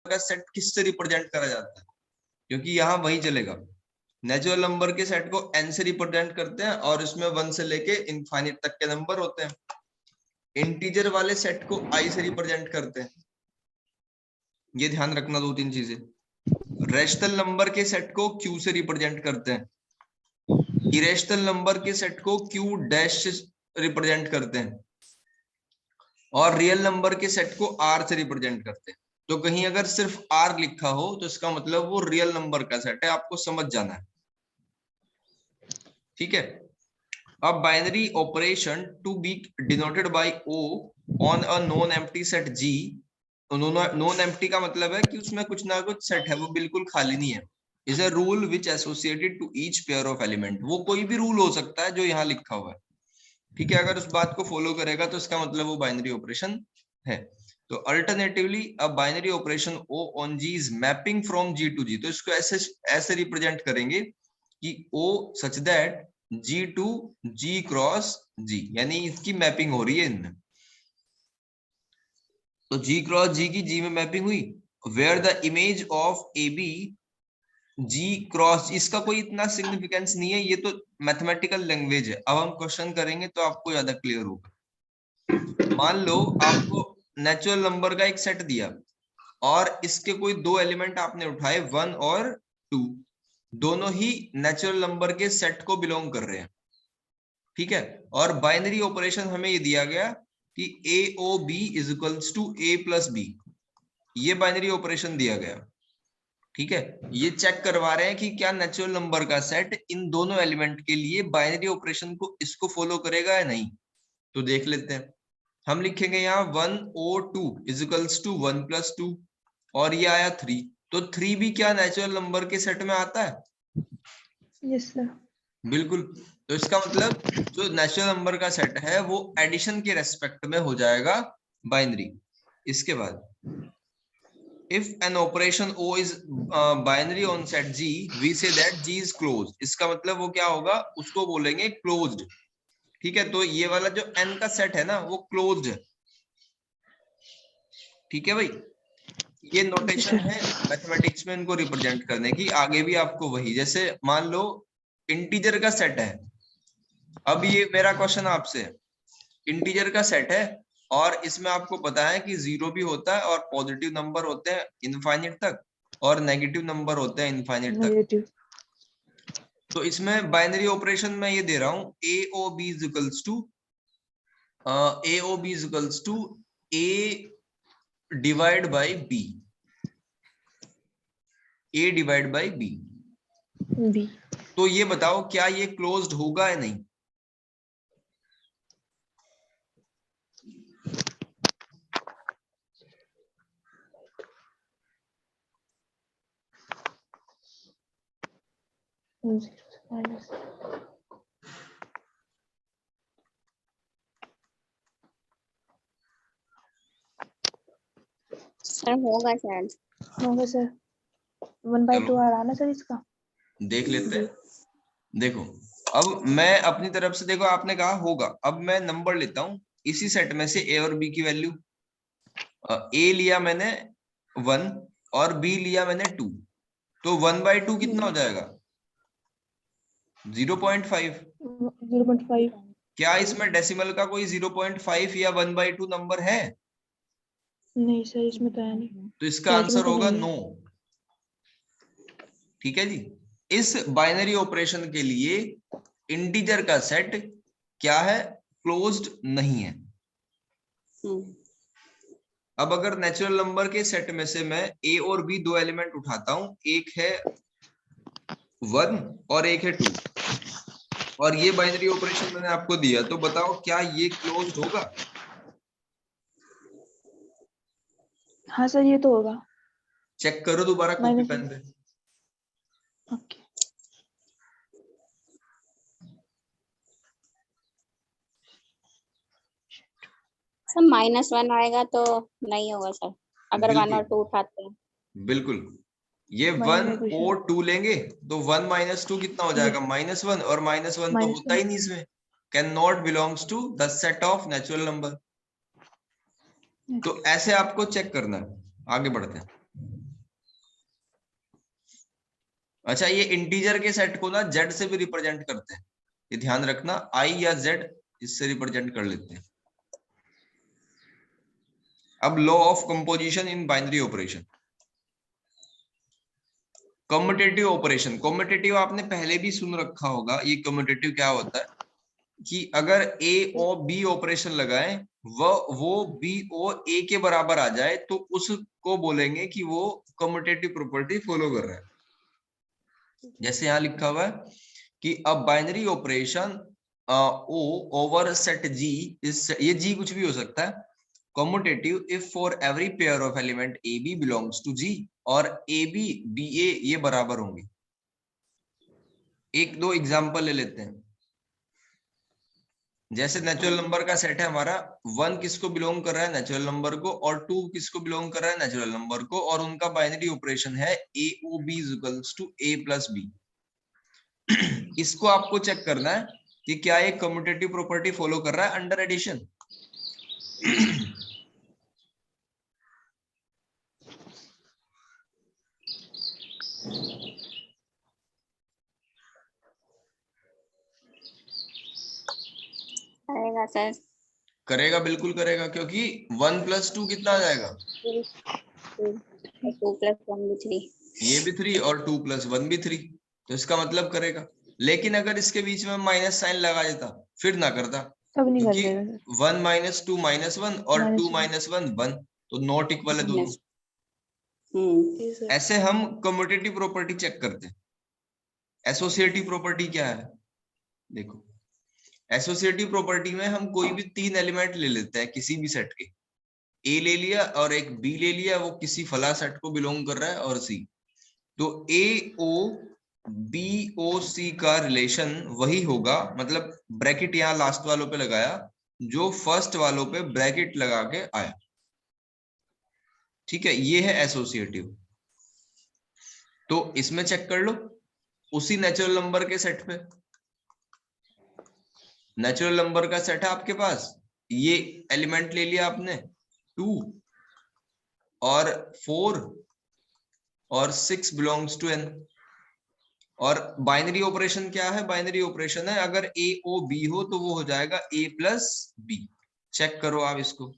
का सेट किससे रिप्रेजेंट करा जाता है, क्योंकि यहाँ वही चलेगा। नेचुरल नंबर के सेट को n से रिप्रेजेंट करते हैं और इसमें 1 से लेके इनफाइनाइट तक के नंबर होते हैं। इंटीजर वाले सेट को i से रिप्रेजेंट करते हैं, ये ध्यान रखना 2-3 चीजें। रेशनल नंबर के सेट को q से रिप्रेजेंट करते हैं, इरेशनल नंबर के सेट को q डैश से रिप्रेजेंट करते हैं, और रियल नंबर के सेट को r से रिप्रेजेंट करते हैं। तो कहीं अगर सिर्फ r लिखा हो तो इसका मतलब वो रियल नंबर का सेट है, आपको समझ जाना है, ठीक है। अब binary operation to be denoted by o on a non empty set g। Non empty का मतलब है कि उसमें कुछ ना कुछ सेट है, वो बिल्कुल खाली नहीं है। Is a rule which associated to each pair of element. वो कोई भी रूल हो सकता है जो यहाँ लिखा हुआ है, ठीक है। अगर उस बात को फॉलो करेगा तो इसका मतलब वो बाइनरी ऑपरेशन है। तो alternatively a binary operation o on g is mapping from g to g। तो इसको ऐसे रिप्रेजेंट करेंगे कि o such that g to g cross g, यानी इसकी मैपिंग हो रही है इनमें। तो g क्रॉस g की g में मैपिंग हुई, where the image of A B g cross. इसका कोई इतना सिग्निफिकेंस नहीं है, ये तो मैथमेटिकल लैंग्वेज है। अब हम क्वेश्चन करेंगे तो आपको ज्यादा क्लियर होगा। मान लो आपको नेचुरल नंबर का एक सेट दिया और इसके कोई दो एलिमेंट आपने उठाए 1 और 2, दोनों ही नेचुरल नंबर के सेट को बिलोंग कर रहे हैं, ठीक है। और बाइनरी ऑपरेशन हमें ये दिया गया कि A O B is equals to A plus B, ये बाइनरी ऑपरेशन दिया गया, ठीक है। ये चेक करवा रहे हैं कि क्या नेचुरल नंबर का सेट इन दोनों एलिमेंट के लिए बाइनरी ऑपरेशन को इसको फॉलो करेगा या नहीं। तो देख लेते हैं। हम लिखेंगे यहाँ 1 ओ 2 इज इक्वल्स टू 1 प्लस 2, और ये आया 3। तो 3 भी क्या नेचुरल नंबर के सेट में आता है? Yes sir. बिल्कुल। तो इसका मतलब जो नेचुरल नंबर का सेट है वो एडिशन के रेस्पेक्ट में हो जाएगा बाइनरी। इसके बाद if an operation o is binary on set g, we say that g is closed। इसका मतलब वो क्या होगा, उसको बोलेंगे closed, ठीक है। तो ये वाला जो n का सेट है ना वो क्लोज्ड है, ठीक है भाई। ये नोटेशन है मैथमेटिक्स में इनको रिप्रेजेंट करने की। आगे भी आपको वही, जैसे मान लो इंटीजर का सेट है। अब ये मेरा क्वेश्चन आपसे, इंटीजर का सेट है और इसमें आपको पता है कि 0 भी होता है और पॉजिटिव नंबर होते हैं इनफाइनाइट तक और नेगेटिव नंबर होते हैं इनफाइनाइट तक। नेगेटिव। तो इसमें बाइनरी ऑपरेशन में ये दे रहा हूं A O B is equals to A divide by B, A divide by B. B. तो ये बताओ क्या ये क्लोज्ड होगा या नहीं? सर होगा शायद। होगा सर। 1/2 आ रहा ना सर इसका। देख लेते हैं। देखो अब मैं अपनी तरफ से, देखो आपने कहा होगा, अब मैं नंबर लेता हूं इसी सेट में से ए और बी की वैल्यू। ए लिया मैंने 1 और बी लिया मैंने 2, तो 1/2 कितना हो जाएगा? 0.5। 0.5। क्या इसमें डेसिमल का कोई 0.5 या 1/2 नंबर है? नहीं सर, इसमें तो है नहीं। तो इसका आंसर होगा नो, ठीक है जी। इस बाइनरी ऑपरेशन के लिए इंटीजर का सेट क्या है? क्लोज्ड नहीं है। अब अगर नेचुरल नंबर के सेट में से मैं ए और बी दो एलिमेंट उठाता हूं, एक है 1 और एक है 2, और ये बाइनरी ऑपरेशन मैंने आपको दिया, तो बताओ क्या ये क्लोज्ड होगा? हाँ सर, ये तो होगा। चेक करो दोबारा कॉपी पेन पे। ओके। सर -1 आएगा तो नहीं होगा सर, अगर 1 और 2 उठाते हैं। बिल्कुल। ये 1 और 2 लेंगे तो 1 - 2 कितना हो जाएगा? -1, और -1 तो होता ही नहीं इसमें। Can not belongs to the set of natural number. तो ऐसे आपको चेक करना है। आगे बढ़ते हैं। अच्छा, ये इंटीजर के सेट को ना जेड से भी रिप्रेजेंट करते हैं, ये ध्यान रखना, आई या जेड इससे रिप्रेजेंट कर लेते हैं। अब law of composition in binary operation, commutative operation. Commutative आपने पहले भी सुन रखा होगा, ये कम्यूटेटिव क्या होता है कि अगर ए और बी ऑपरेशन लगाएं, वो बी और ए के बराबर आ जाए तो उसको बोलेंगे कि वो कम्यूटेटिव प्रॉपर्टी फॉलो कर रहा है। जैसे यहां लिखा हुआ है कि a binary operation O over set G is, ये जी कुछ भी हो सकता है, commutative if for every pair of element A B belongs to G और ए बी बी ए ये बराबर होंगे। एक दो एग्जांपल ले लेते हैं। जैसे नेचुरल नंबर का सेट है हमारा, 1 किसको बिलोंग कर रहा है, नेचुरल नंबर को, और 2 किसको बिलोंग कर रहा है, नेचुरल नंबर को, और उनका बाइनरी ऑपरेशन है A O B equals to A plus B. इसको आपको चेक करना है कि क्या ये कम्यूटेटिव प्रॉपर्टी फॉलो कर रहा है अंडर एडिशन। करेगा सर। करेगा, बिल्कुल करेगा, क्योंकि 1 + 2 कितना आ जाएगा, 2 + 1 भी 3। ये भी 3 और 2 + 1 भी 3, तो इसका मतलब करेगा। लेकिन अगर इसके बीच में माइनस साइन लगा देता फिर ना करता, तब नहीं कर क्योंकि देगा 1 - 2 -1 और 2 -1। - 1 1, तो नॉट इक्वल है दोनों। ऐसे हम कम्यूटेटिव प्रॉपर्टी चेक करते हैं। एसोसिएटिव प्रॉपर्टी क्या है, देखो, एसोसिएटिव प्रॉपर्टी में हम कोई भी 3 एलिमेंट ले लेते हैं किसी भी सेट के, ए ले लिया और एक बी ले लिया, वो किसी फला सेट को बिलोंग कर रहा है, और सी, तो ए ओ बी ओ सी का रिलेशन वही होगा, मतलब ब्रैकेट यहां लास्ट वालों पे लगाया जो फर्स्ट वालों पे ब्रैकेट लगा के आया, ठीक है, ये है एसोसिएटिव। तो इसमें चेक कर लो, उसी नेचुरल नंबर के सेट पे, नेचुरल नंबर का सेट है आपके पास, ये एलिमेंट ले लिया आपने 2 और 4 और 6 बिलोंग्स टू n, और बाइनरी ऑपरेशन क्या है, बाइनरी ऑपरेशन है अगर ए ओ बी हो तो वो हो जाएगा a प्लस बी। चेक करो आप इसको,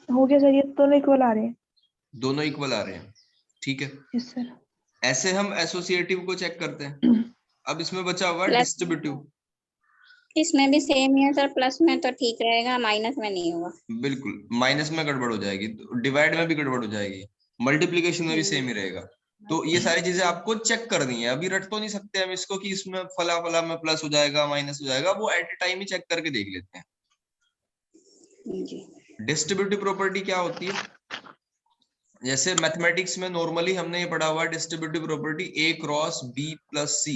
हो गया सर, ये दोनों इक्वल आ रहे हैं। दोनों इक्वल आ रहे हैं, ठीक है। Yes sir. ऐसे हम एसोसिएटिव को चेक करते हैं। अब इसमें बचा हुआ प्लस डिस्ट्रीब्यूटिव। इसमें भी सेम ही है सर, प्लस में तो ठीक रहेगा, माइनस में नहीं होगा। बिल्कुल, माइनस में गड़बड़ हो जाएगी, डिवाइड में भी गड़बड़ हो जाएगी, मल्टीप्लीकेशन में भी सेम ही रहेगा। तो ये सारी चीजें आपको चेक करनी है, अभी रट तो नहीं सकते हम इसको कि इसमें फला फला में प्लस हो जाएगा माइनस हो जाएगा, वो एट ए टाइम ही चेक करके देख लेते हैं। जी। डिस्ट्रीब्यूटिव प्रॉपर्टी क्या होती है, जैसे मैथमेटिक्स में नॉर्मली हमने ये पढ़ा हुआ है distributive property A cross B plus C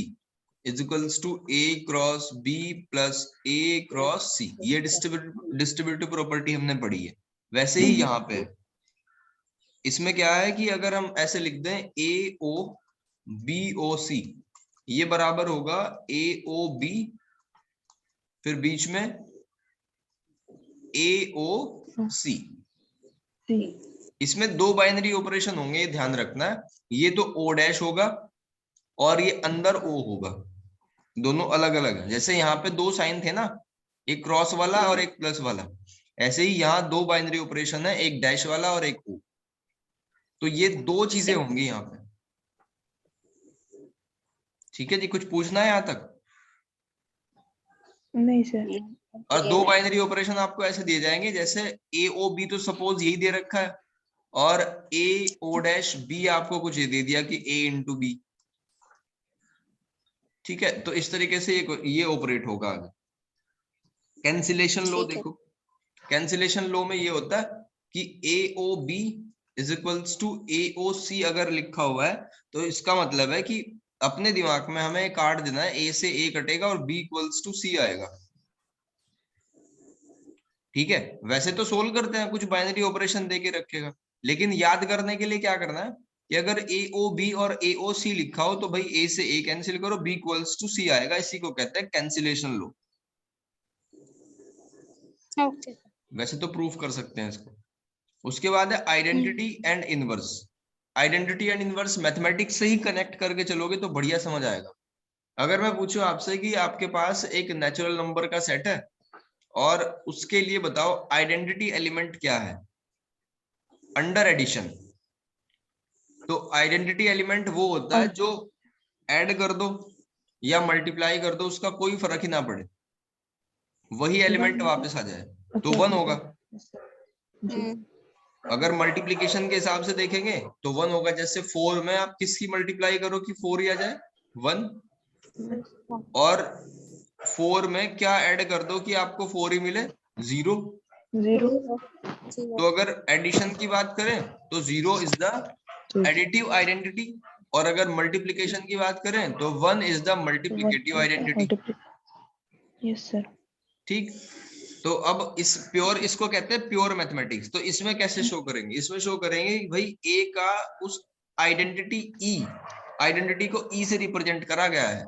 is equals to A cross B plus A cross C, ये डिस्ट्रीब्यूटिव प्रॉपर्टी हमने पढ़ी है। वैसे ही यहाँ पे इसमें क्या है कि अगर हम ऐसे लिख दें AO BOC, ये बराबर होगा AOB, फिर बीच में AOC। इसमें 2 बाइनरी ऑपरेशन होंगे, ध्यान रखना है, ये तो O डैश होगा और ये अंदर O होगा, दोनों अलग अलग है। जैसे यहाँ पे 2 साइन थे ना, एक क्रॉस वाला और एक प्लस वाला, ऐसे ही यहाँ 2 बाइनरी ऑपरेशन है, एक डैश वाला और एक O, तो ये 2 चीजें होंगी यहाँ पे। ठीक है जी, कुछ पूछना है यहाँ तक? नहीं सर। और 2 बाइनरी ऑपरेशन आपको ऐसे दिए जाएंगे, जैसे AOB तो सपोज यही दे रखा है, और AO' आपको कुछ ये दे दिया कि A इंटू बी, ठीक है, तो इस तरीके से ये ऑपरेट होगा आगे। कैंसिलेशन लॉ देखो, कैंसिलेशन लॉ में ये होता है कि AOB is equals to AOC अगर लिखा हुआ है तो इसका मतलब है कि अपने दिमाग में हमें काट देना है, A से A कटेगा और B इक्वल्स टू C आएगा। ठीक है, वैसे तो सोल्व करते हैं, कुछ बाइनरी ऑपरेशन दे के रखेगा, लेकिन याद करने के लिए क्या करना है कि अगर ए ओ बी और ए ओ सी लिखा हो तो भाई ए से ए कैंसिल करो, बी इक्वल्स टू सी आएगा, इसी को कहते हैं कैंसिलेशन लो। ओके वैसे तो प्रूफ कर सकते हैं इसको। उसके बाद है identity and inverse. Identity and inverse mathematics से ही कनेक्ट करके चलोगे तो बढ़िया समझ आएगा। अगर मैं पूछूं आपसे कि आपके पास एक नेचुरल नंबर का सेट है और उसके लिए बताओ आइडेंटिटी एलिमेंट क्या है अंडर एडिशन, तो आइडेंटिटी एलिमेंट वो होता है जो ऐड कर दो या मल्टीप्लाई कर दो उसका कोई फर्क ही ना पड़े, वही एलिमेंट वापस आ जाए, तो 1 होगा। अगर मल्टीप्लिकेशन के हिसाब से देखेंगे तो 1 होगा। जैसे 4 में आप किसकी मल्टीप्लाई करो कि 4 ही आ जाए, 1, और 4 में क्या ऐड कर दो कि आपको 4 ही मिले, 0। तो अगर एडिशन की बात करें तो 0 इज द एडिटिव आइडेंटिटी, और अगर मल्टीप्लिकेशन की बात करें तो 1 is the multiplicative identity. Yes sir. ठीक, तो अब इस प्योर, इसको कहते हैं प्योर मैथमेटिक्स। तो इसमें कैसे शो करेंगे, इसमें शो करेंगे भाई ए का उस आइडेंटिटी ई, आइडेंटिटी को ई से रिप्रेजेंट करा गया है,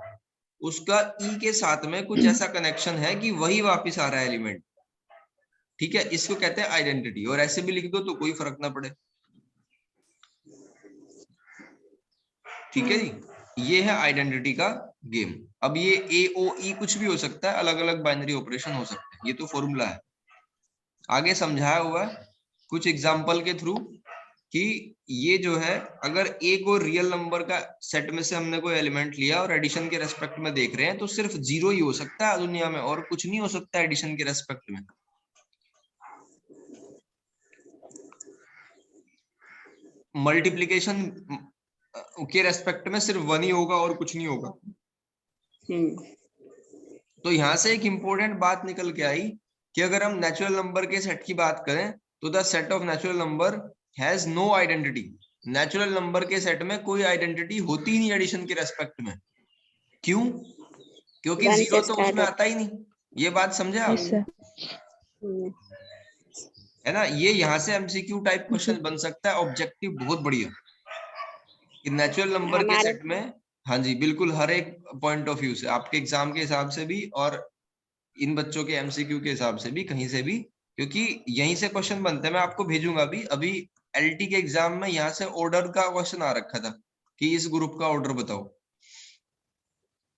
उसका ई के साथ में कुछ ऐसा कनेक्शन है कि वही वापस आ रहा है एलिमेंट। ठीक है, इसको कहते हैं आइडेंटिटी, और ऐसे भी लिख दो तो कोई फर्क ना पड़े। ठीक है जी, ये है आइडेंटिटी का गेम। अब ये ए ओ ई कुछ भी हो सकता है, अलग अलग बाइनरी ऑपरेशन हो सकते हैं, ये तो फॉर्मूला है, आगे समझाया हुआ है कुछ एग्जांपल के थ्रू कि ये जो है अगर ए को रियल नंबर का सेट में से हमने कोई एलिमेंट लिया और एडिशन के रेस्पेक्ट में देख रहे हैं तो सिर्फ 0 ही हो सकता है दुनिया में, और कुछ नहीं हो सकता एडिशन के रेस्पेक्ट में। मल्टीप्लिकेशन के रेस्पेक्ट में सिर्फ 1 ही होगा और कुछ नहीं होगा। तो यहां से एक इंपॉर्टेंट बात निकल के आई कि अगर हम नेचुरल नंबर के सेट की बात करें तो the set of natural number has no identity. Natural number के सेट में कोई आइडेंटिटी होती ही नहीं एडिशन के रेस्पेक्ट में। क्यों? क्योंकि 0 तो उसमें आता ही नहीं। ये बात समझे आप? है ना, ये यहाँ से एमसीक्यू टाइप क्वेश्चन बन सकता है, ऑब्जेक्टिव बहुत बढ़िया कि नेचुरल नंबर के सेट में। हाँ जी बिल्कुल, हर एक पॉइंट ऑफ व्यू से, आपके एग्जाम के हिसाब से भी और इन बच्चों के एमसीक्यू के हिसाब से भी, कहीं से भी, क्योंकि यहीं से क्वेश्चन बनते हैं। मैं आपको भेजूंगा भी, अभी एलटी के एग्जाम में यहाँ से ऑर्डर का क्वेश्चन आ रखा था कि इस ग्रुप का ऑर्डर बताओ।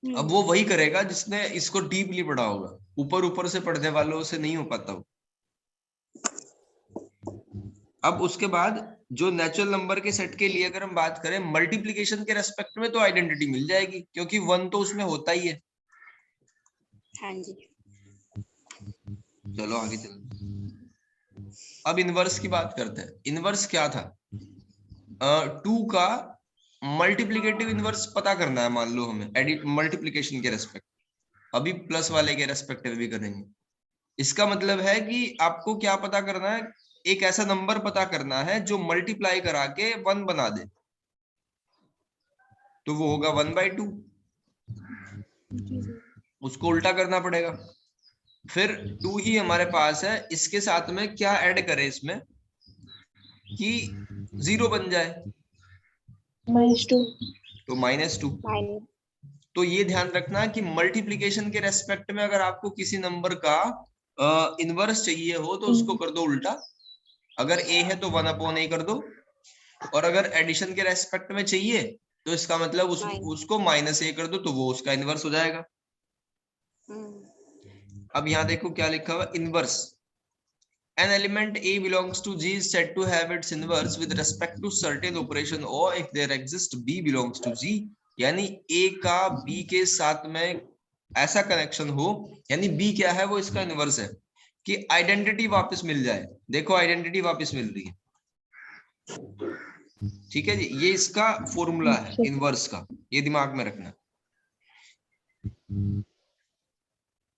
अब वो वही करेगा जिसने इसको डीपली पढ़ा होगा, ऊपर ऊपर से पढ़ने वालों से नहीं हो पाता हो। अब उसके बाद जो नेचुरल नंबर के सेट के लिए अगर हम बात करें मल्टीप्लिकेशन के रेस्पेक्ट में तो आइडेंटिटी मिल जाएगी क्योंकि 1 तो उसमें होता ही है। हाँ जी। चलो आगे चलो। अब इनवर्स की बात करते हैं। इनवर्स क्या था? 2 का मल्टीप्लिकेटिव इनवर्स पता करना है, मान लो हमें मल्टीप्लिकेशन के रेस्पेक्ट, अभी प्लस वाले के रेस्पेक्ट में भी करेंगे। इसका मतलब है कि आपको क्या पता करना है, एक ऐसा नंबर पता करना है जो मल्टीप्लाई करा के 1 बना दे, तो वो होगा 1/2। उसको उल्टा करना पड़ेगा। फिर 2 ही हमारे पास है, इसके साथ में क्या ऐड करें इसमें कि 0 बन जाए, -2, तो -2। तो ये ध्यान रखना कि मल्टीप्लिकेशन के रेस्पेक्ट में अगर आपको किसी नंबर का इनवर्स चाहिए हो तो उसको कर दो उल्टा। अगर a है तो 1/a कर दो, और अगर एडिशन के रेस्पेक्ट में चाहिए तो इसका मतलब उसको -a कर दो, तो वो उसका इनवर्स हो जाएगा। अब यहाँ देखो क्या लिखा हुआ, inverse. An element A belongs to G is said to have its inverse with respect to certain operation, or if there exists B belongs to G, यानी A का B के साथ में ऐसा कनेक्शन हो, यानी B क्या है वो इसका इनवर्स है, कि आइडेंटिटी वापस मिल जाए। देखो आइडेंटिटी वापस मिल रही है। ठीक है जी, ये इसका फॉर्मूला है इनवर्स का, ये दिमाग में रखना।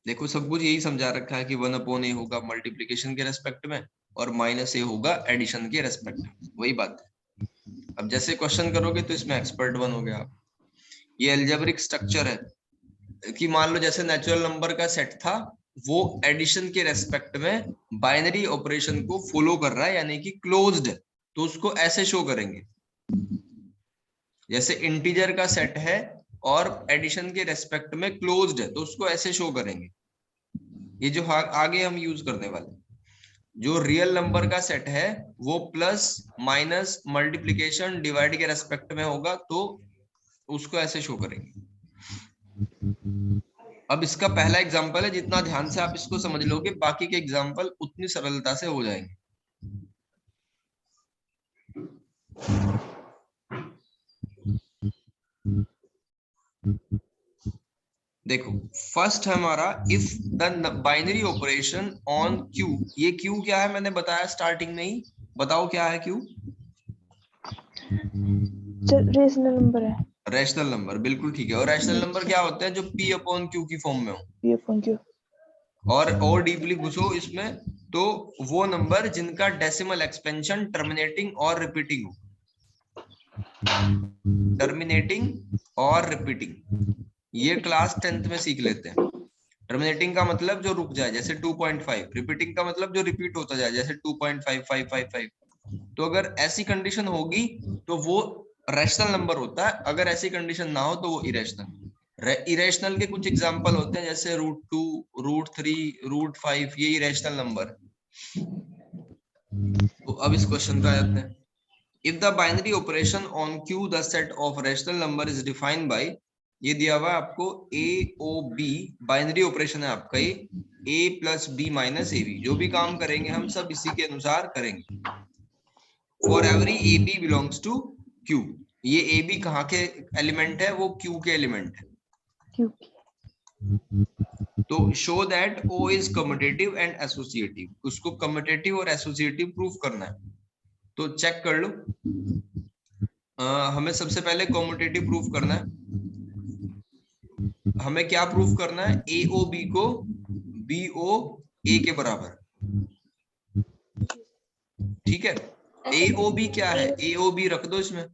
देखो सब कुछ यही समझा रखा है कि 1/a होगा मल्टीप्लिकेशन के रेस्पेक्ट में और -a होगा एडिशन के रेस्पेक्ट में, वही बात है। अब जैसे क्वेश्चन करोगे तो इसमें एक्सपर्ट बनोगे आप। ये अलजेब्रिक स्ट्रक्चर है कि मान लो जैसे नेचुरल नंबर का सेट था वो एडिशन के रेस्पेक्ट में बाइनरी ऑपरेशन को फॉलो कर रहा है, यानी कि क्लोज्ड है, तो उसको ऐसे शो करेंगे। जैसे इंटीजर का सेट है और एडिशन के रेस्पेक्ट में क्लोज्ड है, तो उसको ऐसे शो करेंगे। ये जो आगे हम यूज करने वाले, जो रियल नंबर का सेट है वो प्लस माइनस मल्टीप्लिकेशन डिवाइड के रेस्पेक्ट में होगा, तो उसको ऐसे शो करेंगे। अब इसका पहला एग्जांपल है, जितना ध्यान से आप इसको समझ लोगे बाकी के एग्जांपल उतनी सरलता से हो जाएंगे। देखो फर्स्ट हमारा if the binary operation on Q, ये क्यू क्या है मैंने बताया स्टार्टिंग में ही, बताओ क्या है क्यू? रेशनल नंबर है। रैशनल नंबर, बिल्कुल ठीक है। और रैशनल नंबर क्या होते हैं? जो p अपॉन क्यू की फॉर्म में हो। p upon Q. और डीपली घुसो इसमें तो वो नंबर जिनका डेसिमल एक्सपेंशन टर्मिनेटिंग और रिपीटिंग हो। टर्मिनेटिंग और रिपीटिंग ये क्लास 10th में सीख लेते हैं। टर्मिनेटिंग का मतलब जो रुक जाए, जैसे 2.5। रिपीटिंग का मतलब जो रिपीट होता जाए, जैसे 2.5555। तो अगर ऐसी कंडीशन होगी तो वो रैशनल नंबर होता है, अगर ऐसी कंडीशन ना हो तो वो इरेशनल। इरेशनल के कुछ एग्जांपल होते हैं, जैसे √2, √3, √5, ये इरेशनल नंबर। तो अब इस क्वेश्चन पे आते हैं। If the binary operation on Q the set of rational number is defined by, ये दिया हुआ है आपको A O B, binary operation है आपका ये, a plus B minus A B. जो भी काम करेंगे हम सब इसी के अनुसार करेंगे। For every A B belongs to Q, ये ए बी कहाँ के एलिमेंट है? वो क्यू के एलिमेंट है। क्यू। तो show that O is commutative and associative, उसको कम्यूटेटिव और एसोसिएटिव प्रूफ करना है। तो चेक कर लो, हमें सबसे पहले कम्यूटेटिव प्रूफ करना है। हमें क्या प्रूफ करना है? ए ओ बी को बी ओ ए के बराबर, ठीक है। ए ओ बी क्या है? ए ओ बी रख दो इसमें,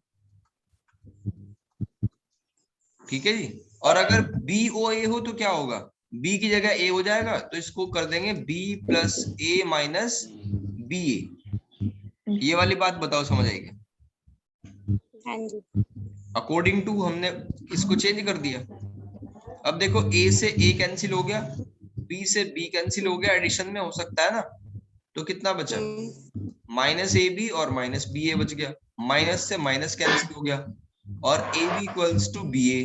ठीक है जी। और अगर बी ओ ए हो तो क्या होगा? बी की जगह ए हो जाएगा, तो इसको कर देंगे बी प्लस ए माइनस बी ए। ये वाली बात बताओ, समझ आएगी? हाँ जी। अकॉर्डिंग टू हमने इसको चेंज कर दिया। अब देखो ए से ए कैंसिल हो गया, बी से बी कैंसिल हो गया, एडिशन में हो सकता है ना, तो कितना बचा? माइनस ए बी और माइनस बी ए बच गया। माइनस से माइनस कैंसिल हो गया और A B equals to B A.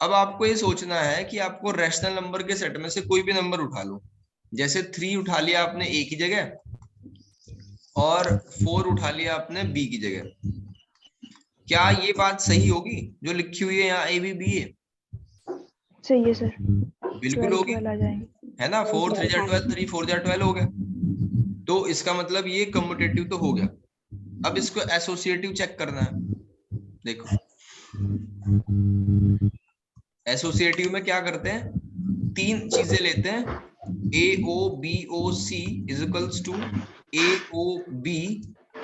अब आपको ये सोचना है कि आपको रैशनल नंबर के सेट में से कोई भी नंबर उठा लो, जैसे 3 उठा लिया आपने ए की जगह और 4 उठा लिया आपने बी की जगह। क्या ये बात सही होगी जो लिखी हुई है यहाँ ए बी बी ए? सही है सर। बिल्कुल होगी, आ जाएंगे, है ना। 4 3 जा 12, 3 4 जा 12 हो गया, तो इसका मतलब ये कम्यूटेटिव तो हो गया। अब इसको एसोसिएटिव चेक करना है। देखो एसोसिएटिव में क्या करते हैं? 3 चीजें लेते हैं, A O B O C is equals to A O B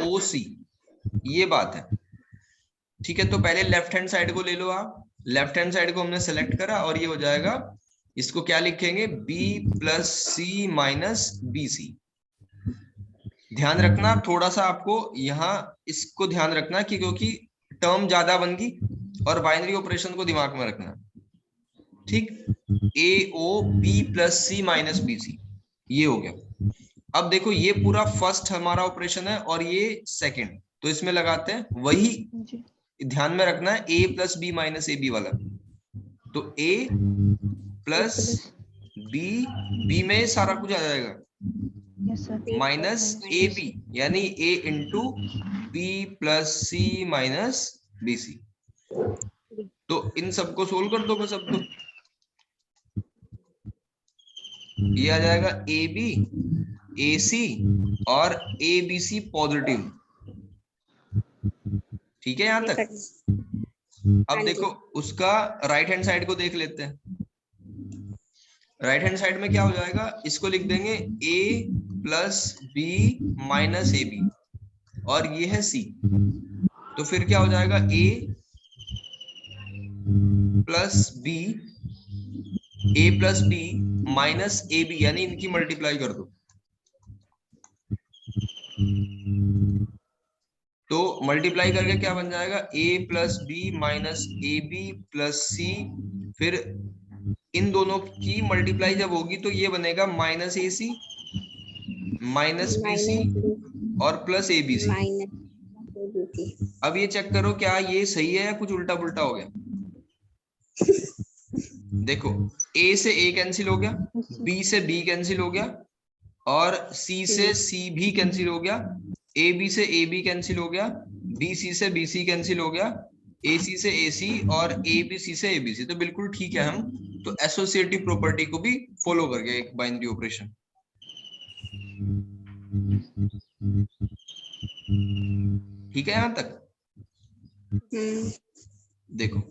O C, ये बात है, ठीक है। तो पहले लेफ्ट हैंड साइड को ले लो आप। लेफ्ट हैंड साइड को हमने सेलेक्ट करा और ये हो जाएगा, इसको क्या लिखेंगे? बी प्लस सी माइनस बी सी। ध्यान रखना थोड़ा सा आपको यहाँ इसको ध्यान रखना कि क्योंकि टर्म ज्यादा बन गई, और बाइनरी ऑपरेशन को दिमाग में रखना, ठीक। ए ओ बी प्लस सी माइनस बी सी, ये हो गया। अब देखो ये पूरा फर्स्ट हमारा ऑपरेशन है और ये सेकंड, तो इसमें लगाते हैं वही ध्यान में रखना है, A plus B minus A B वाला। तो ए प्लस बी, बी में सारा कुछ आ जाएगा, माइनस ए बी, यानी ए इंटू बी प्लस सी माइनस बी सी। तो इन सबको सोल्व कर दो बस। अब तो ये आ जाएगा ए बी ए सी और ए बी सी पॉजिटिव, ठीक है यहाँ तक। अब देखो उसका राइट हैंड साइड को देख लेते हैं। राइट हैंड साइड में क्या हो जाएगा? इसको लिख देंगे a plus B minus A B, और ये है c। तो फिर क्या हो जाएगा? a plus B, a plus B minus A B, यानी इनकी मल्टीप्लाई कर दो। तो मल्टीप्लाई करके क्या बन जाएगा, a plus B minus A B plus C, फिर इन दोनों की मल्टीप्लाई जब होगी तो ये बनेगा माइनस ए सी माइनस बी सी और प्लस ए बी सी। अब ये चेक करो क्या ये सही है या कुछ उल्टा पुल्टा हो गया। देखो a से a कैंसिल हो गया, b से b कैंसिल हो गया और c से c भी कैंसिल हो गया, ab से ab कैंसिल हो गया, bc से bc कैंसिल हो गया, ac से ac और abc से abc। तो बिल्कुल ठीक है, हम तो एसोसिएटिव प्रॉपर्टी को भी फॉलो कर गए एक बाइनरी ऑपरेशन। ठीक है यहां तक? देखो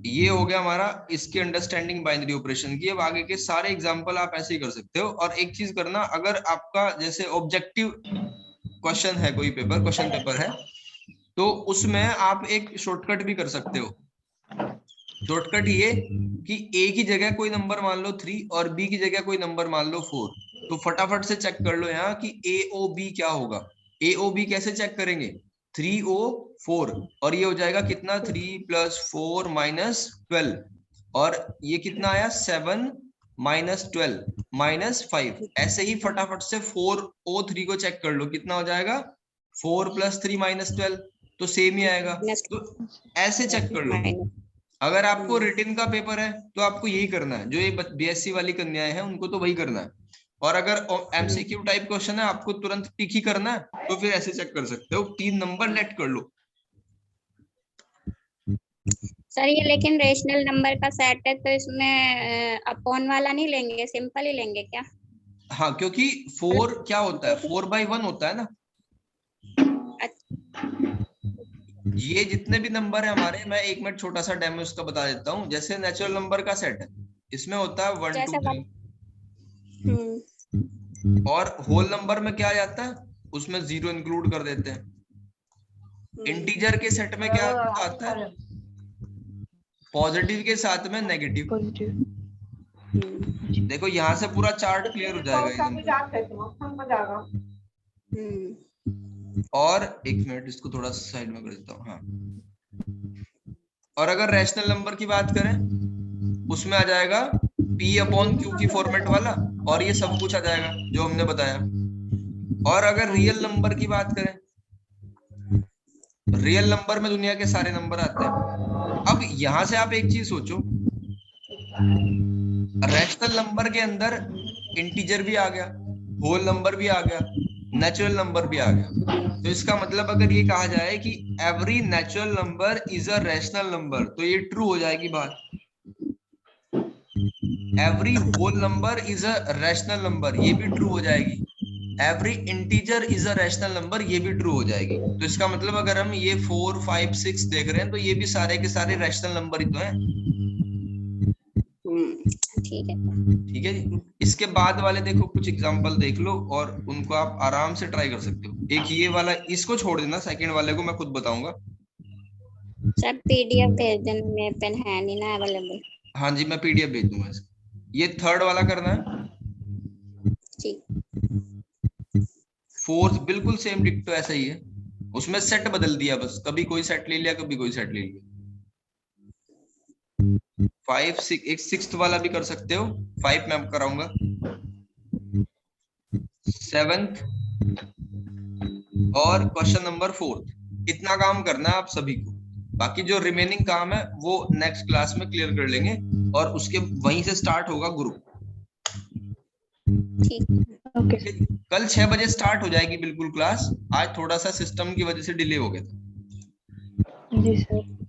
ये हो गया हमारा इसकी अंडरस्टैंडिंग बाइनरी ऑपरेशन की। अब आगे के सारे एग्जांपल आप ऐसे ही कर सकते हो। और एक चीज करना, अगर आपका जैसे ऑब्जेक्टिव क्वेश्चन है, कोई पेपर क्वेश्चन पेपर है, तो उसमें आप एक शॉर्टकट भी कर सकते हो। शॉर्टकट ये कि a की जगह कोई नंबर मान लो 3 और b की जगह कोई नंबर मान लो 4, तो फटाफट से चेक कर लो यहाँ कि AOB क्या होगा। AOB कैसे चेक करेंगे, 3O4, और ये हो जाएगा कितना 3 + 4 - 12, और ये कितना आया 7 - 12 - 5। ऐसे ही फटाफट से 4O3 को चेक कर लो, कितना हो जाएगा 4 + 3 - 12, तो सेम ही आएगा। तो ऐसे चेक कर लो। अगर आपको रिटन का पेपर है तो आपको यही करना है, जो ये बीएससी वाली कन्याएं हैं उनको तो वही करना है। और अगर एमसीक्यू टाइप क्वेश्चन है, आपको तुरंत टिक ही करना है, तो फिर ऐसे चेक कर सकते हो, 3 नंबर लेट कर लो। सर ये लेकिन रेशनल नंबर का सेट है, तो इसमें अपॉन वाला नहीं लेंगे, सिंपल ही लेंगे क्या? हाँ, क्योंकि 4 क्या होता है, 4/1 होता है ना। ये जितने भी नंबर है हमारे, मैं 1 मिनट छोटा सा डेमो इसका बता देता हूँ। जैसे नेचुरल नंबर का सेट है, इसमें होता है 1 2 3, और होल नंबर में क्या आ जाता है, उसमें 0 इंक्लूड कर देते हैं। इंटीजर के सेट में क्या आता है, पॉजिटिव के साथ में नेगेटिव। देखो यहाँ से पूरा चार्ट क्लियर हो जाएगा। और 1 मिनट इसको थोड़ा साइड में कर देता हूँ। हाँ, और अगर रैशनल नंबर की बात करें, उसमें आ जाएगा P/Q की फॉर्मेट वाला, और ये सब कुछ आ जाएगा जो हमने बताया। और अगर रियल नंबर की बात करें, रियल नंबर में दुनिया के सारे नंबर आते हैं। अब यहां से आप एक चीज सोचो, रैशनल नंबर के अंदर इंटीजर भी आ गया, होल नंबर भी आ गया, नेचुरल नंबर भी आ गया। तो इसका मतलब अगर ये कहा जाए कि every natural number is a rational number, तो ये ट्रू हो जाएगी बात। Every whole number is a rational number, ये भी ट्रू हो जाएगी। Every integer is a rational number, ये भी ट्रू हो जाएगी। तो इसका मतलब अगर हम ये 4 5 6 देख रहे हैं, तो ये भी सारे के सारे रैशनल नंबर ही तो हैं। ठीक है जी। इसके बाद वाले देखो कुछ एग्जांपल देख लो, और उनको आप आराम से ट्राई कर सकते हो। एक ये वाला, इसको छोड़ देना, सेकंड वाले को मैं खुद बताऊंगा। सर पीडीएफ भेज देना, मेरे पेन है नहीं ना अवेलेबल। हाँ जी, मैं पीडीएफ भेज दूंगा इसका। ये थर्ड वाला करना है। ठीक। फोर्थ बिल्कुल सेम डिक्टो ऐसा ही है, उसमें सेट बदल दिया बस, कभी कोई सेट ले लिया, कभी कोई सेट ले लिया। 5 6 एक सिक्स्थ वाला भी कर सकते हो, 5 मैं कराऊंगा, 7th और क्वेश्चन नंबर 4th। इतना काम करना है आप सभी को। बाकी जो रिमेनिंग काम है वो नेक्स्ट क्लास में क्लियर कर लेंगे, और उसके वहीं से स्टार्ट होगा ग्रुप। ओके, कल 6 बजे स्टार्ट हो जाएगी बिल्कुल क्लास। आज थोड़ा सा सिस्टम की वजह से डिले हो गया था। जी सर।